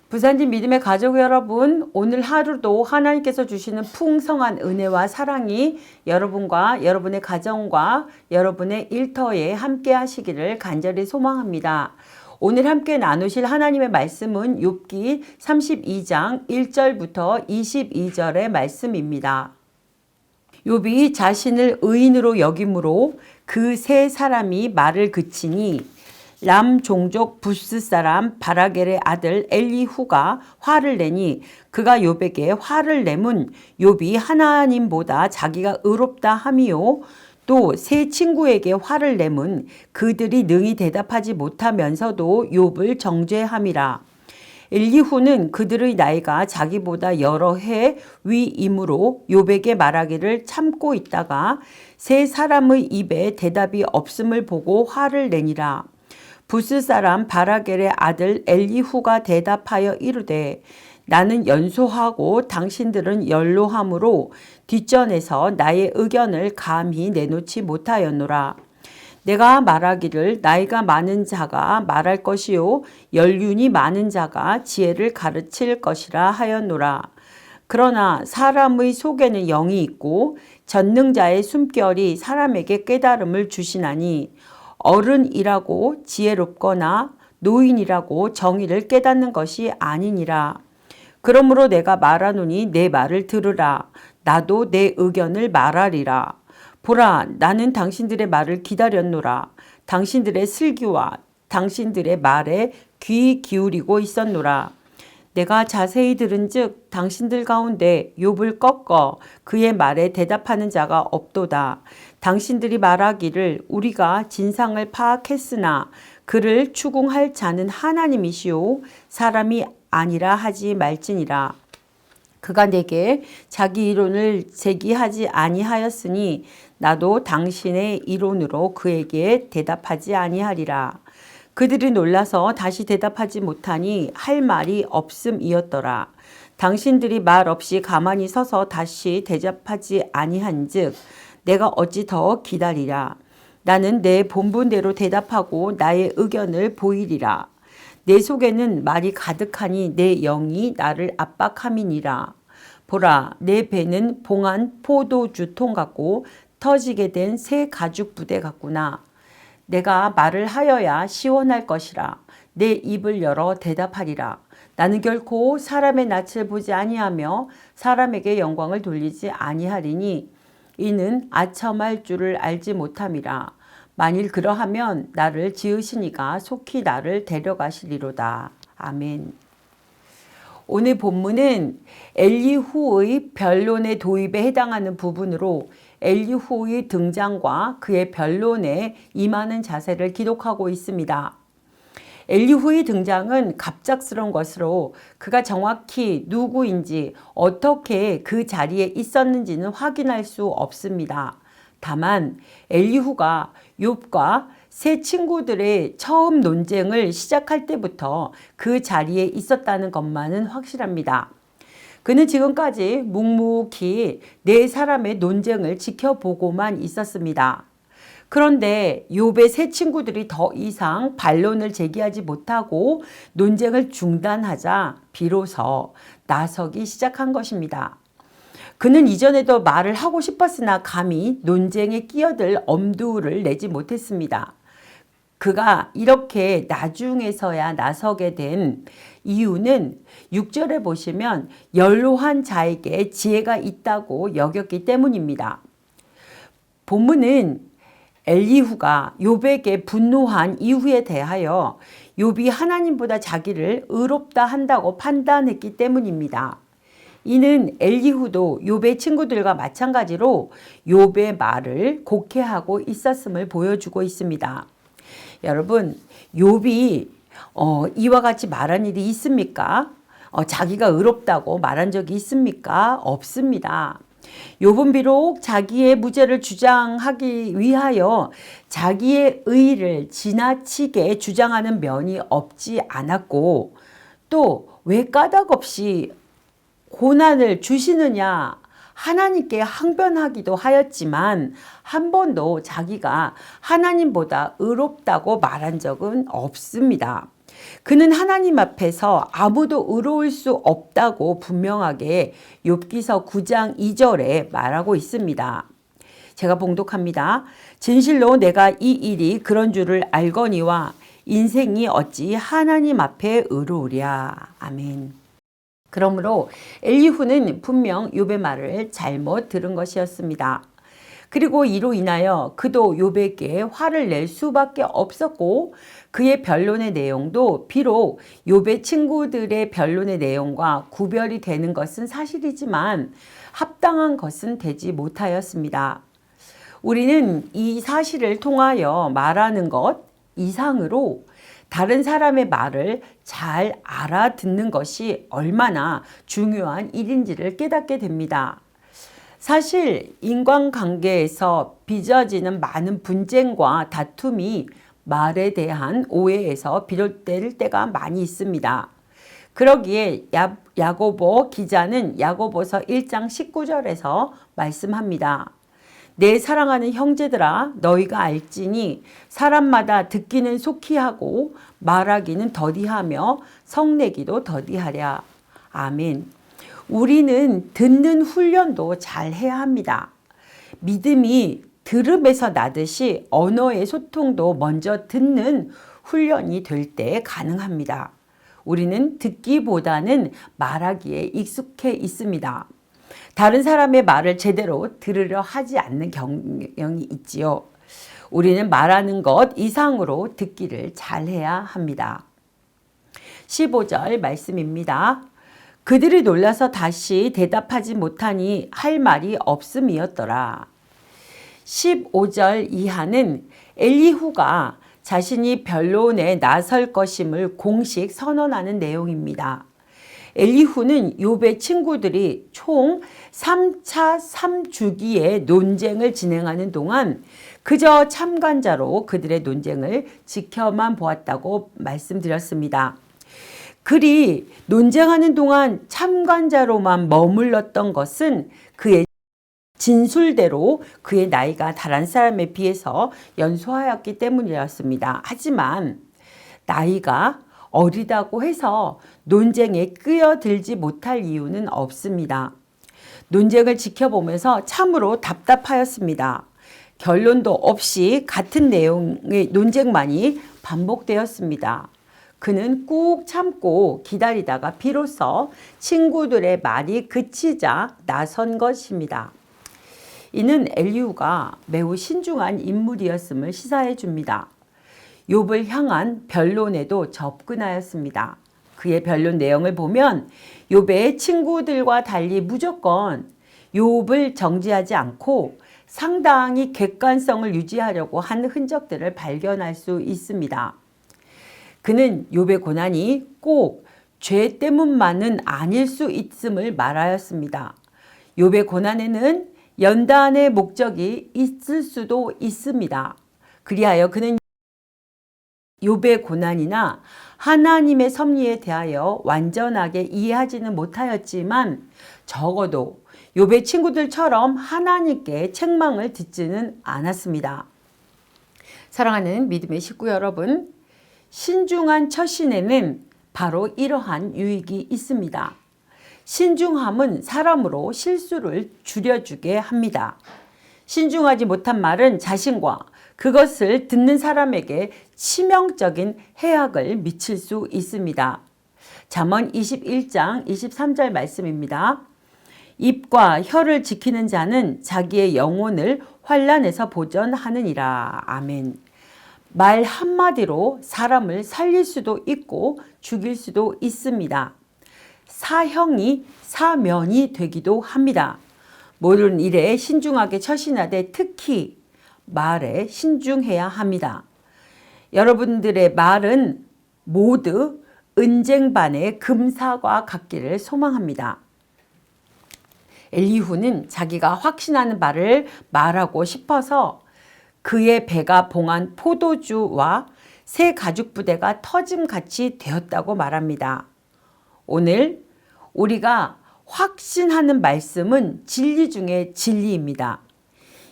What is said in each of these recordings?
부산진 믿음의 가족 여러분, 오늘 하루도 하나님께서 주시는 풍성한 은혜와 사랑이 여러분과 여러분의 가정과 여러분의 일터에 함께 하시기를 간절히 소망합니다. 오늘 함께 나누실 하나님의 말씀은 욥기 32장 1절부터 22절의 말씀입니다. 욥이 자신을 의인으로 여김으로 그 세 사람이 말을 그치니 람 종족 부스 사람 바라겔의 아들 엘리후가 화를 내니 그가 욥에게 화를 내문 욥이 하나님보다 자기가 의롭다 함이요 또 세 친구에게 화를 내문 그들이 능히 대답하지 못하면서도 욥을 정죄함이라. 엘리후는 그들의 나이가 자기보다 여러 해 위이므로 욥에게 말하기를 참고 있다가 세 사람의 입에 대답이 없음을 보고 화를 내니라. 부스 사람 바라겔의 아들 엘리후가 대답하여 이르되 나는 연소하고 당신들은 연로함으로 뒷전에서 나의 의견을 감히 내놓지 못하였노라. 내가 말하기를 나이가 많은 자가 말할 것이요 연륜이 많은 자가 지혜를 가르칠 것이라 하였노라. 그러나 사람의 속에는 영이 있고 전능자의 숨결이 사람에게 깨달음을 주시나니 어른이라고 지혜롭거나 노인이라고 정의를 깨닫는 것이 아니니라. 그러므로 내가 말하노니 내 말을 들으라. 나도 내 의견을 말하리라. 보라, 나는 당신들의 말을 기다렸노라. 당신들의 슬기와 당신들의 말에 귀 기울이고 있었노라. 내가 자세히 들은즉 당신들 가운데 욥을 꺾어 그의 말에 대답하는 자가 없도다. 당신들이 말하기를 우리가 진상을 파악했으나 그를 추궁할 자는 하나님이시오 사람이 아니라 하지 말지니라. 그가 내게 자기 이론을 제기하지 아니하였으니 나도 당신의 이론으로 그에게 대답하지 아니하리라. 그들이 놀라서 다시 대답하지 못하니 할 말이 없음이었더라. 당신들이 말 없이 가만히 서서 다시 대답하지 아니한즉 내가 어찌 더 기다리랴. 나는 내 본분대로 대답하고 나의 의견을 보이리라. 내 속에는 말이 가득하니 내 영이 나를 압박함이니라. 보라, 내 배는 봉한 포도주통 같고 터지게 된 새 가죽 부대 같구나. 내가 말을 하여야 시원할 것이라. 내 입을 열어 대답하리라. 나는 결코 사람의 낯을 보지 아니하며 사람에게 영광을 돌리지 아니하리니 이는 아첨할 줄을 알지 못함이라. 만일 그러하면 나를 지으시니가 속히 나를 데려가시리로다. 아멘. 오늘 본문은 엘리후의 변론의 도입에 해당하는 부분으로 엘리후의 등장과 그의 변론에 임하는 자세를 기록하고 있습니다. 엘리후의 등장은 갑작스러운 것으로 그가 정확히 누구인지 어떻게 그 자리에 있었는지는 확인할 수 없습니다. 다만 엘리후가 욥과 세 친구들의 처음 논쟁을 시작할 때부터 그 자리에 있었다는 것만은 확실합니다. 그는 지금까지 묵묵히 네 사람의 논쟁을 지켜보고만 있었습니다. 그런데 욥의 세 친구들이 더 이상 반론을 제기하지 못하고 논쟁을 중단하자 비로소 나서기 시작한 것입니다. 그는 이전에도 말을 하고 싶었으나 감히 논쟁에 끼어들 엄두를 내지 못했습니다. 그가 이렇게 나중에서야 나서게 된 이유는 6절에 보시면 연로한 자에게 지혜가 있다고 여겼기 때문입니다. 본문은 엘리후가 욥에게 분노한 이유에 대하여 욥이 하나님보다 자기를 의롭다 한다고 판단했기 때문입니다. 이는 엘리후도 욥의 친구들과 마찬가지로 욥의 말을 곡해하고 있었음을 보여주고 있습니다. 여러분, 욥이 이와 같이 말한 일이 있습니까? 자기가 의롭다고 말한 적이 있습니까? 없습니다. 욥은 비록 자기의 무죄를 주장하기 위하여 자기의 의를 지나치게 주장하는 면이 없지 않았고 또 왜 까닭없이 고난을 주시느냐 하나님께 항변하기도 하였지만 한 번도 자기가 하나님보다 의롭다고 말한 적은 없습니다. 그는 하나님 앞에서 아무도 의로울 수 없다고 분명하게 욥기서 9장 2절에 말하고 있습니다. 제가 봉독합니다. 진실로 내가 이 일이 그런 줄을 알거니와 인생이 어찌 하나님 앞에 의로우랴. 아멘. 그러므로 엘리후는 분명 욥의 말을 잘못 들은 것이었습니다. 그리고 이로 인하여 그도 욥에게 화를 낼 수밖에 없었고 그의 변론의 내용도 비록 욥의 친구들의 변론의 내용과 구별이 되는 것은 사실이지만 합당한 것은 되지 못하였습니다. 우리는 이 사실을 통하여 말하는 것 이상으로 다른 사람의 말을 잘 알아듣는 것이 얼마나 중요한 일인지를 깨닫게 됩니다. 사실 인간관계에서 빚어지는 많은 분쟁과 다툼이 말에 대한 오해에서 비롯될 때가 많이 있습니다. 그러기에 야고보 기자는 야고보서 1장 19절에서 말씀합니다. 내 사랑하는 형제들아 너희가 알지니 사람마다 듣기는 속히 하고 말하기는 더디하며 성내기도 더디하랴. 아멘. 우리는 듣는 훈련도 잘 해야 합니다. 믿음이 들음에서 나듯이 언어의 소통도 먼저 듣는 훈련이 될 때 가능합니다. 우리는 듣기보다는 말하기에 익숙해 있습니다. 다른 사람의 말을 제대로 들으려 하지 않는 경향이 있지요. 우리는 말하는 것 이상으로 듣기를 잘해야 합니다. 15절 말씀입니다. 그들이 놀라서 다시 대답하지 못하니 할 말이 없음이었더라. 15절 이하는 엘리후가 자신이 변론에 나설 것임을 공식 선언하는 내용입니다. 엘리후는 욥의 친구들이 총 3차 3주기의 논쟁을 진행하는 동안 그저 참관자로 그들의 논쟁을 지켜만 보았다고 말씀드렸습니다. 그리 논쟁하는 동안 참관자로만 머물렀던 것은 그의 진술대로 그의 나이가 다른 사람에 비해서 연소하였기 때문이었습니다. 하지만 나이가 어리다고 해서 논쟁에 끼어들지 못할 이유는 없습니다. 논쟁을 지켜보면서 참으로 답답하였습니다. 결론도 없이 같은 내용의 논쟁만이 반복되었습니다. 그는 꾹 참고 기다리다가 비로소 친구들의 말이 그치자 나선 것입니다. 이는 엘리후가 매우 신중한 인물이었음을 시사해 줍니다. 욥을 향한 변론에도 접근하였습니다. 그의 변론 내용을 보면 욥의 친구들과 달리 무조건 욥을 정죄하지 않고 상당히 객관성을 유지하려고 한 흔적들을 발견할 수 있습니다. 그는 욥의 고난이 꼭 죄 때문만은 아닐 수 있음을 말하였습니다. 욥의 고난에는 연단의 목적이 있을 수도 있습니다. 그리하여 그는 욥의 고난이나 하나님의 섭리에 대하여 완전하게 이해하지는 못하였지만 적어도 욥의 친구들처럼 하나님께 책망을 듣지는 않았습니다. 사랑하는 믿음의 식구 여러분, 신중한 처신에는 바로 이러한 유익이 있습니다. 신중함은 사람으로 실수를 줄여주게 합니다. 신중하지 못한 말은 자신과 그것을 듣는 사람에게 치명적인 해악을 미칠 수 있습니다. 잠언 21장 23절 말씀입니다. 입과 혀를 지키는 자는 자기의 영혼을 환난에서 보전하느니라. 아멘. 말 한마디로 사람을 살릴 수도 있고 죽일 수도 있습니다. 사형이 사면이 되기도 합니다. 모든 일에 신중하게 처신하되 특히 말에 신중해야 합니다. 여러분들의 말은 모두 은쟁반의 금사과 같기를 소망합니다. 엘리후는 자기가 확신하는 바를 말하고 싶어서 그의 배가 봉한 포도주와 새 가죽 부대가 터짐같이 되었다고 말합니다. 오늘 우리가 확신하는 말씀은 진리 중에 진리입니다.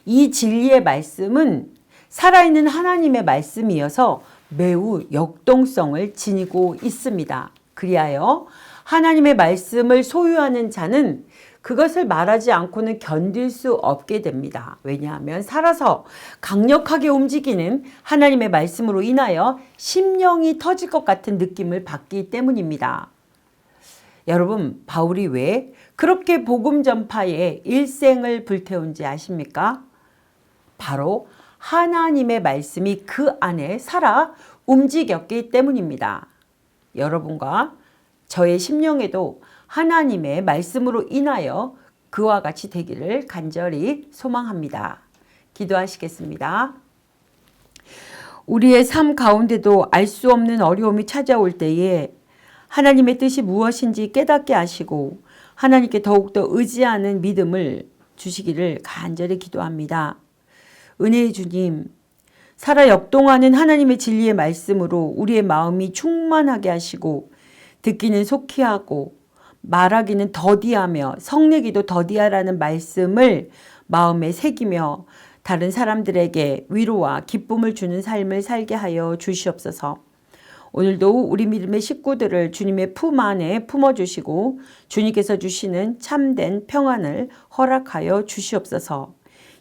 이 진리의 말씀은 살아있는 하나님의 말씀이어서 매우 역동성을 지니고 있습니다. 그리하여 하나님의 말씀을 소유하는 자는 그것을 말하지 않고는 견딜 수 없게 됩니다. 왜냐하면 살아서 강력하게 움직이는 하나님의 말씀으로 인하여 심령이 터질 것 같은 느낌을 받기 때문입니다. 여러분, 바울이 왜 그렇게 복음 전파에 일생을 불태운지 아십니까? 바로 하나님의 말씀이 그 안에 살아 움직였기 때문입니다. 여러분과 저의 심령에도 하나님의 말씀으로 인하여 그와 같이 되기를 간절히 소망합니다. 기도하시겠습니다. 우리의 삶 가운데도 알 수 없는 어려움이 찾아올 때에 하나님의 뜻이 무엇인지 깨닫게 하시고 하나님께 더욱더 의지하는 믿음을 주시기를 간절히 기도합니다. 은혜의 주님, 살아 역동하는 하나님의 진리의 말씀으로 우리의 마음이 충만하게 하시고 듣기는 속히 하고 말하기는 더디하며 성내기도 더디하라는 말씀을 마음에 새기며 다른 사람들에게 위로와 기쁨을 주는 삶을 살게 하여 주시옵소서. 오늘도 우리 믿음의 식구들을 주님의 품 안에 품어주시고 주님께서 주시는 참된 평안을 허락하여 주시옵소서.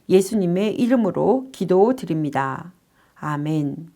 예수님의 이름으로 기도드립니다. 아멘.